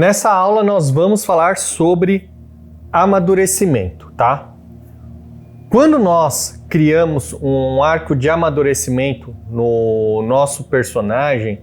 Nessa aula nós vamos falar sobre amadurecimento, tá? Quando nós criamos um arco de amadurecimento no nosso personagem,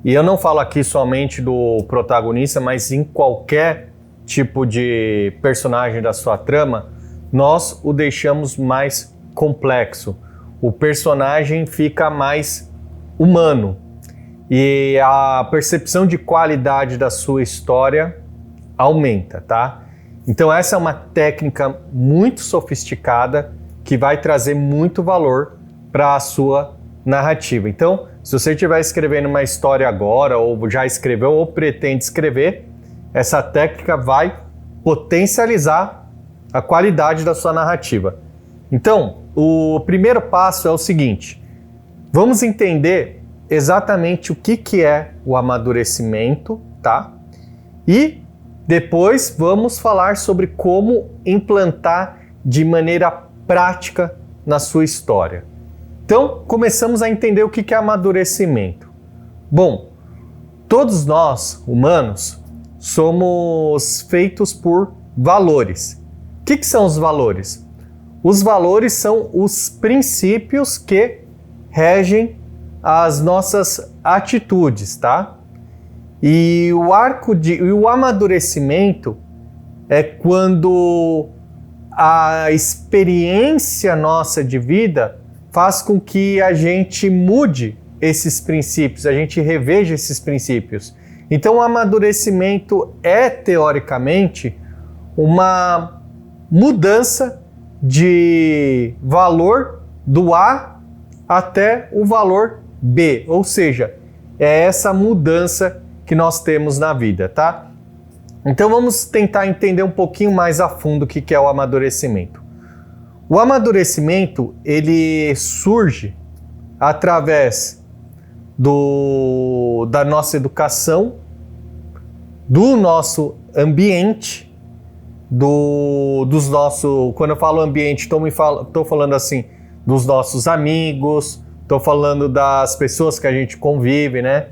e eu não falo aqui somente do protagonista, mas em qualquer tipo de personagem da sua trama, nós o deixamos mais complexo. O personagem fica mais humano e a percepção de qualidade da sua história aumenta, tá? Então essa é uma técnica muito sofisticada que vai trazer muito valor para a sua narrativa. Então, se você estiver escrevendo uma história agora, ou já escreveu, ou pretende escrever, essa técnica vai potencializar a qualidade da sua narrativa. Então, o primeiro passo é o seguinte: vamos entender exatamente o que é o amadurecimento, tá? E depois vamos falar sobre como implantar de maneira prática na sua história. Então, começamos a entender o que é amadurecimento. Bom, todos nós, humanos, somos feitos por valores. O que são os valores? Os valores são os princípios que regem as nossas atitudes, tá? E o amadurecimento é quando a experiência nossa de vida faz com que a gente mude esses princípios, a gente reveja esses princípios. Então, o amadurecimento é, teoricamente, uma mudança de valor do A até o valor B, ou seja, é essa mudança que nós temos na vida, tá? Então vamos tentar entender um pouquinho mais a fundo o que é o amadurecimento. O amadurecimento, ele surge através da nossa educação, do nosso ambiente, dos nossos... Quando eu falo ambiente, estou falando assim, dos nossos amigos, estou falando das pessoas que a gente convive, né?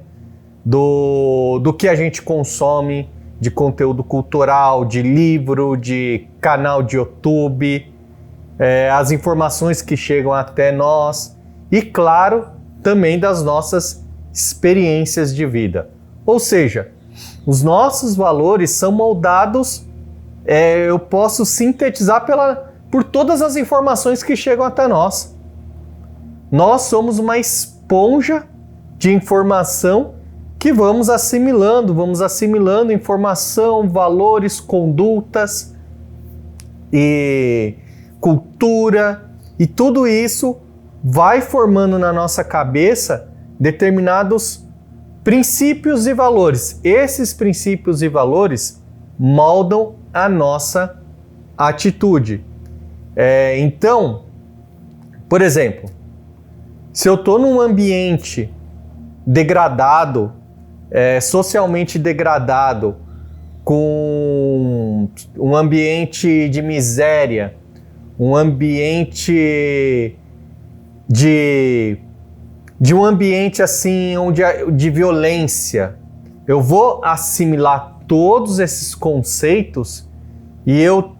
Do que a gente consome de conteúdo cultural, de livro, de canal de YouTube, as informações que chegam até nós e, claro, também das nossas experiências de vida. Ou seja, os nossos valores são moldados, eu posso sintetizar por todas as informações que chegam até nós. Nós somos uma esponja de informação que vamos assimilando informação, valores, condutas e cultura, e tudo isso vai formando na nossa cabeça determinados princípios e valores. Esses princípios e valores moldam a nossa atitude. Então, por exemplo, se eu estou num ambiente degradado, socialmente degradado, com um ambiente de miséria, um ambiente de um ambiente assim de violência, eu vou assimilar todos esses conceitos e eu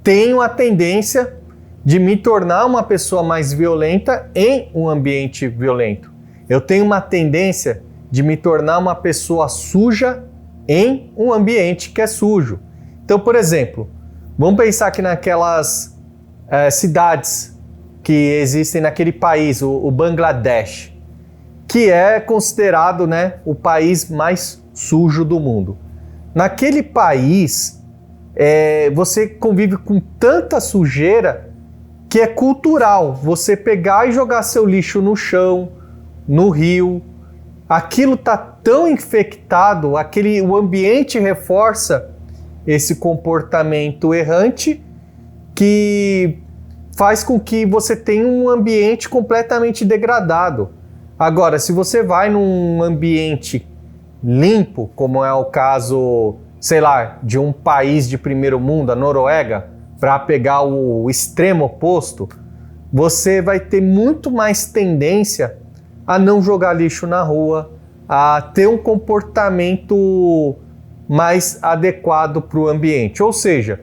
tenho a tendência de me tornar uma pessoa mais violenta em um ambiente violento. Eu tenho uma tendência de me tornar uma pessoa suja em um ambiente que é sujo. Então, por exemplo, vamos pensar aqui naquelas cidades que existem naquele país, o Bangladesh, que é considerado, né, o país mais sujo do mundo. Naquele país, você convive com tanta sujeira que é cultural. Você pegar e jogar seu lixo no chão, no rio, aquilo está tão infectado, o ambiente reforça esse comportamento errante que faz com que você tenha um ambiente completamente degradado. Agora, se você vai num ambiente limpo, como é o caso, sei lá, de um país de primeiro mundo, a Noruega, para pegar o extremo oposto, você vai ter muito mais tendência a não jogar lixo na rua, a ter um comportamento mais adequado para o ambiente. Ou seja,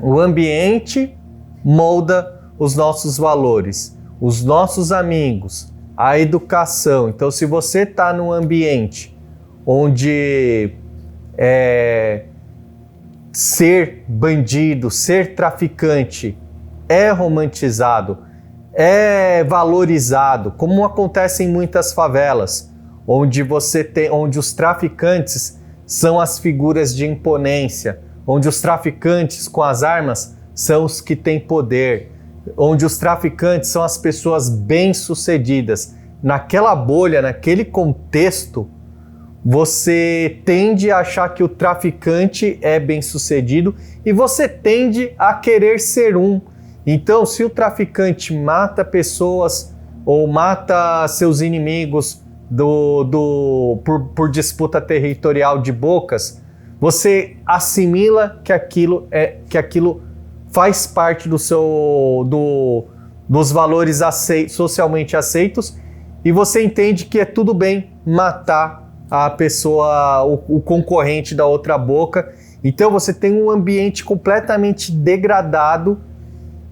o ambiente molda os nossos valores, os nossos amigos, a educação. Então, se você está num ambiente onde ser bandido, ser traficante é romantizado, é valorizado, como acontece em muitas favelas, onde os traficantes são as figuras de imponência, onde os traficantes com as armas são os que têm poder, onde os traficantes são as pessoas bem-sucedidas. Naquela bolha, naquele contexto, você tende a achar que o traficante é bem-sucedido e você tende a querer ser um. Então, se o traficante mata pessoas ou mata seus inimigos por disputa territorial de bocas, você assimila que aquilo faz parte dos valores socialmente aceitos e você entende que é tudo bem matar a pessoa, o concorrente da outra boca. Então você tem um ambiente completamente degradado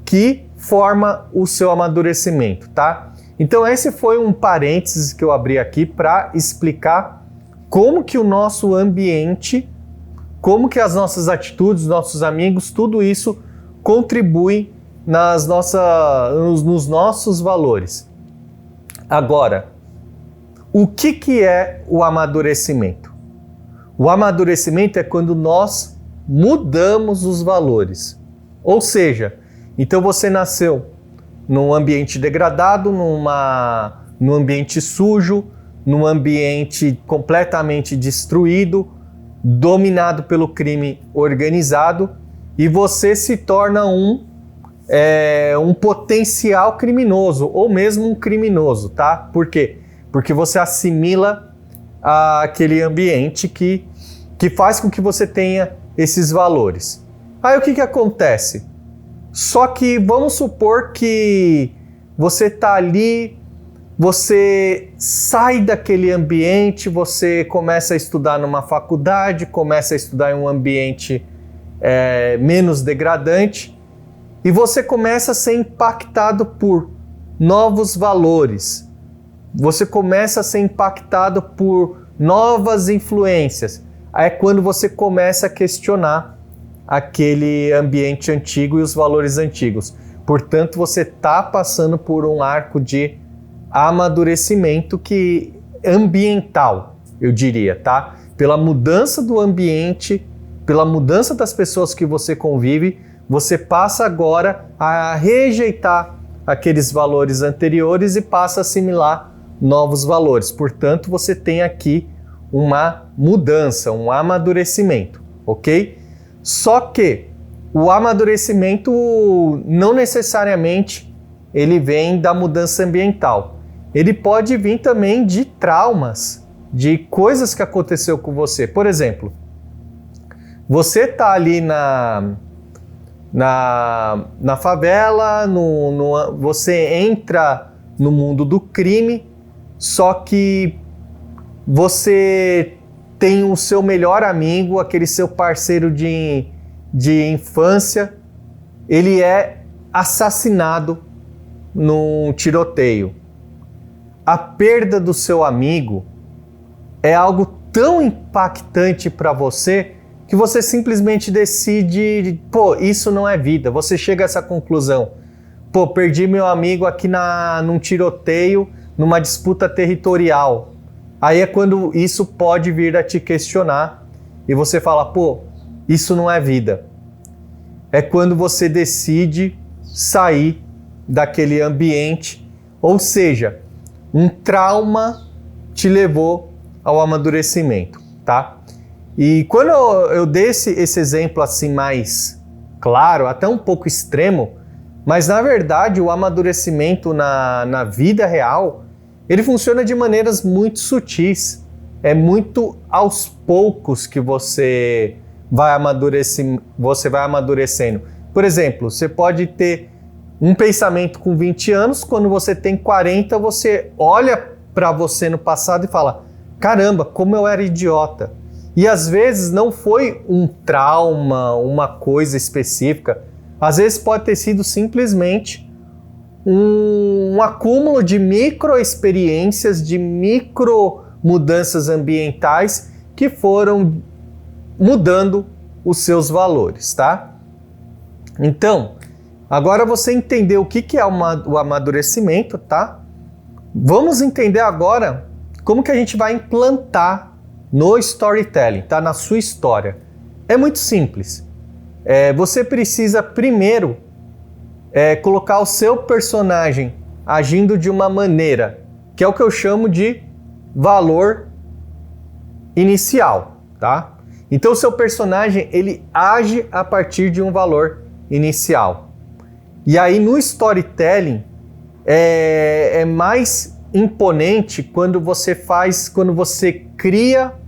que forma o seu amadurecimento, tá? Então esse foi um parênteses que eu abri aqui para explicar como que o nosso ambiente, como que as nossas atitudes, nossos amigos, tudo isso contribui nos nossos valores. Agora, o que é o amadurecimento? O amadurecimento é quando nós mudamos os valores. Ou seja, então você nasceu num ambiente degradado, num ambiente sujo, num ambiente completamente destruído, dominado pelo crime organizado, e você se torna um potencial criminoso, ou mesmo um criminoso, tá? Por quê? Porque você assimila aquele ambiente que faz com que você tenha esses valores. Aí o que acontece? Só que vamos supor que você está ali, você sai daquele ambiente, você começa a estudar numa faculdade, começa a estudar em um ambiente menos degradante, e você começa a ser impactado por novos valores. Você começa a ser impactado por novas influências. Aí é quando você começa a questionar aquele ambiente antigo e os valores antigos. Portanto, você está passando por um arco de amadurecimento ambiental, eu diria, tá? Pela mudança do ambiente, pela mudança das pessoas que você convive, você passa agora a rejeitar aqueles valores anteriores e passa a assimilar novos valores. Portanto, você tem aqui uma mudança, um amadurecimento, ok? Só que o amadurecimento não necessariamente ele vem da mudança ambiental. Ele pode vir também de traumas, de coisas que aconteceu com você. Por exemplo, você está ali na favela, você entra no mundo do crime, só que você tem o seu melhor amigo, aquele seu parceiro de infância, ele é assassinado num tiroteio. A perda do seu amigo é algo tão impactante para você que você simplesmente decide, isso não é vida. Você chega a essa conclusão. Perdi meu amigo aqui num tiroteio, numa disputa territorial. Aí é quando isso pode vir a te questionar e você fala, isso não é vida. É quando você decide sair daquele ambiente, ou seja, um trauma te levou ao amadurecimento, tá? E quando eu dei esse exemplo assim mais claro, até um pouco extremo, mas na verdade o amadurecimento na vida real, ele funciona de maneiras muito sutis. É muito aos poucos que você vai amadurecendo. Por exemplo, você pode ter um pensamento com 20 anos, quando você tem 40, você olha para você no passado e fala, caramba, como eu era idiota. E às vezes não foi um trauma, uma coisa específica. Às vezes pode ter sido simplesmente um acúmulo de micro-experiências, de micro-mudanças ambientais que foram mudando os seus valores, tá? Então, agora você entendeu o que é o amadurecimento, tá? Vamos entender agora como que a gente vai implantar no storytelling, tá? Na sua história. É muito simples. Você precisa primeiro colocar o seu personagem agindo de uma maneira, que é o que eu chamo de valor inicial, tá? Então o seu personagem, ele age a partir de um valor inicial. E aí no storytelling é mais imponente quando você cria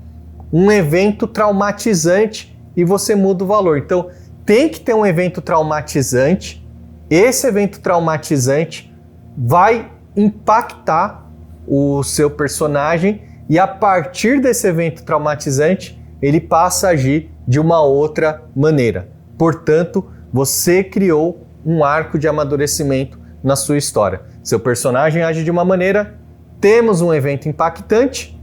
um evento traumatizante e você muda o valor. Então tem que ter um evento traumatizante. Esse evento traumatizante vai impactar o seu personagem e a partir desse evento traumatizante ele passa a agir de uma outra maneira. Portanto, você criou um arco de amadurecimento na sua história. Seu personagem age de uma maneira, temos um evento impactante,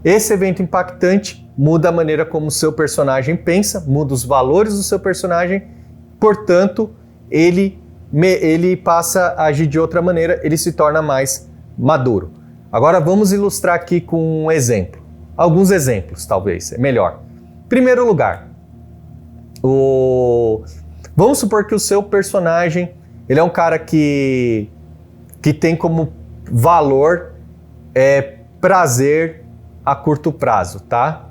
esse evento impactante muda a maneira como o seu personagem pensa, muda os valores do seu personagem, portanto, ele passa a agir de outra maneira, ele se torna mais maduro. Agora vamos ilustrar aqui com um exemplo. Alguns exemplos, talvez, é melhor. Primeiro lugar, vamos supor que o seu personagem, ele é um cara que tem como valor prazer a curto prazo, tá?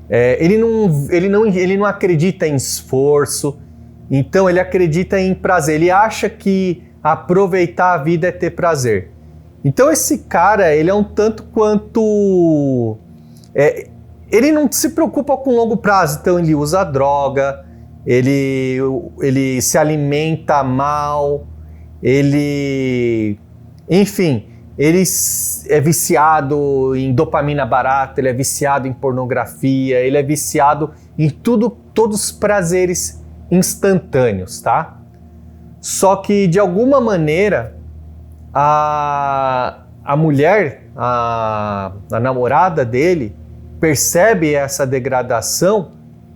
Ele não acredita em esforço, então ele acredita em prazer, ele acha que aproveitar a vida é ter prazer. Então esse cara, ele é um tanto quanto... ele não se preocupa com longo prazo, então ele usa droga, ele se alimenta mal, enfim, ele é viciado em dopamina barata, ele é viciado em pornografia, ele é viciado em todos os prazeres instantâneos, tá? Só que de alguma maneira a mulher, a namorada dele, percebe essa degradação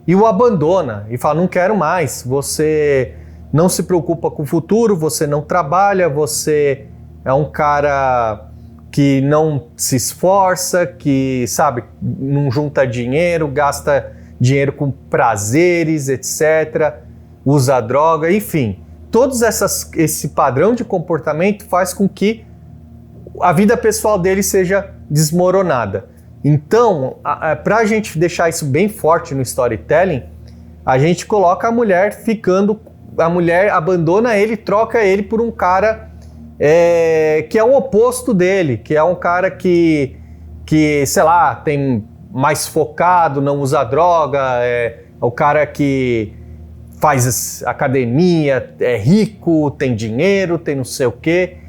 e o abandona e fala: não quero mais, você não se preocupa com o futuro, você não trabalha, você é um cara que não se esforça, que, sabe, não junta dinheiro, gasta dinheiro com prazeres, etc., usa droga, enfim. Esse padrão de comportamento faz com que a vida pessoal dele seja desmoronada. Então, para a gente deixar isso bem forte no storytelling, a gente coloca a mulher abandona ele, troca ele por um cara que é o oposto dele, que é um cara que sei lá, tem mais focado, não usa droga, é o cara que faz academia, é rico, tem dinheiro, tem não sei o quê.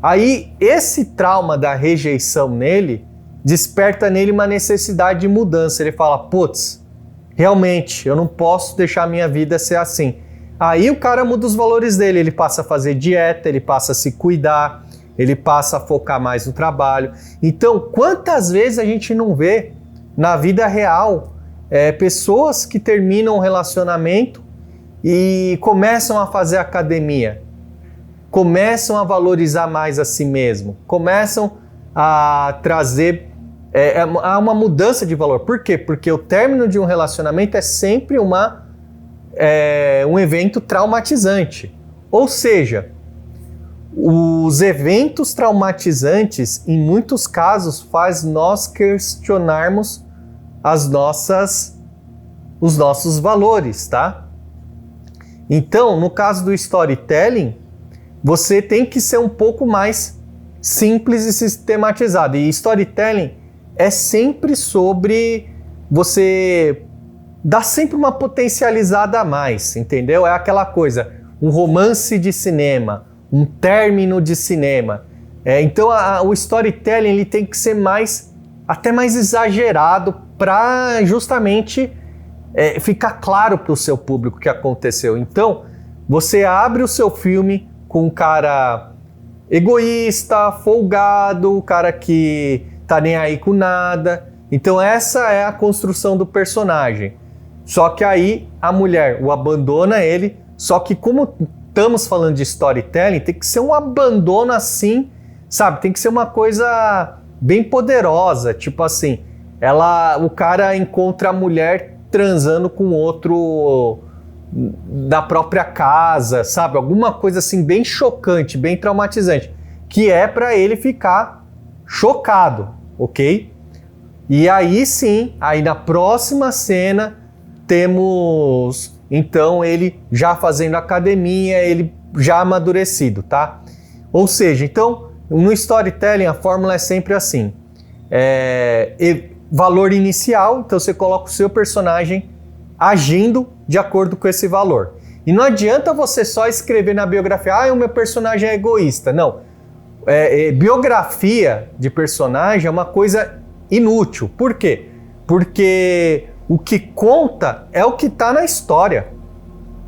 Aí esse trauma da rejeição nele desperta nele uma necessidade de mudança. Ele fala: putz, realmente, eu não posso deixar a minha vida ser assim. Aí o cara muda os valores dele, ele passa a fazer dieta, ele passa a se cuidar, ele passa a focar mais no trabalho. Então, quantas vezes a gente não vê na vida real pessoas que terminam um relacionamento e começam a fazer academia, começam a valorizar mais a si mesmo, começam a trazer uma mudança de valor. Por quê? Porque o término de um relacionamento é sempre um evento traumatizante. Ou seja, os eventos traumatizantes, em muitos casos, faz nós questionarmos os nossos valores, tá? Então, no caso do storytelling, você tem que ser um pouco mais simples e sistematizado. E storytelling é sempre sobre você dar sempre uma potencializada a mais, entendeu? É aquela coisa, um romance de cinema, um término de cinema. Então o storytelling ele tem que ser até mais exagerado para justamente ficar claro para o seu público o que aconteceu. Então, você abre o seu filme com um cara egoísta, folgado, o cara que tá nem aí com nada. Então essa é a construção do personagem. Só que aí a mulher o abandona ele, só que como estamos falando de storytelling, tem que ser um abandono assim, sabe? Tem que ser uma coisa bem poderosa, tipo assim, o cara encontra a mulher transando com outro da própria casa, sabe? Alguma coisa assim bem chocante, bem traumatizante, que é para ele ficar chocado, ok? E aí sim, aí na próxima cena temos então ele já fazendo academia, ele já amadurecido, tá? Ou seja, então no storytelling a fórmula é sempre assim, valor inicial, então você coloca o seu personagem agindo de acordo com esse valor. E não adianta você só escrever na biografia, o meu personagem é egoísta. Não. Biografia de personagem é uma coisa inútil. Por quê? Porque o que conta é o que está na história.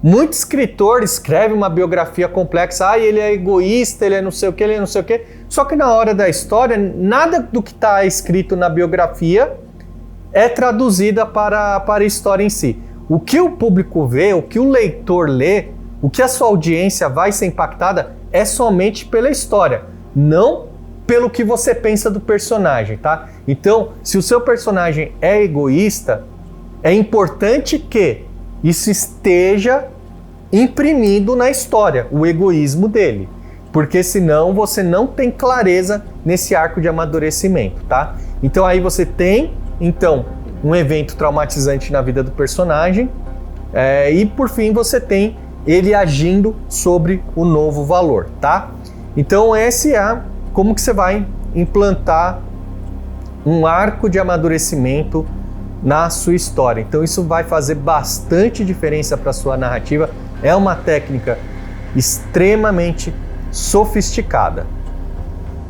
Muito escritor escreve uma biografia complexa, ele é egoísta, ele é não sei o que, ele é não sei o que. Só que na hora da história, nada do que está escrito na biografia é traduzida para a história em si. O que o público vê, o que o leitor lê, o que a sua audiência vai ser impactada é somente pela história, não pelo que você pensa do personagem, tá? Então, se o seu personagem é egoísta, é importante que isso esteja imprimido na história, o egoísmo dele, porque senão você não tem clareza nesse arco de amadurecimento, tá? Então aí você tem um evento traumatizante na vida do personagem e por fim você tem ele agindo sobre o novo valor, tá? Então esse é como que você vai implantar um arco de amadurecimento na sua história. Então isso vai fazer bastante diferença para a sua narrativa. É uma técnica extremamente sofisticada.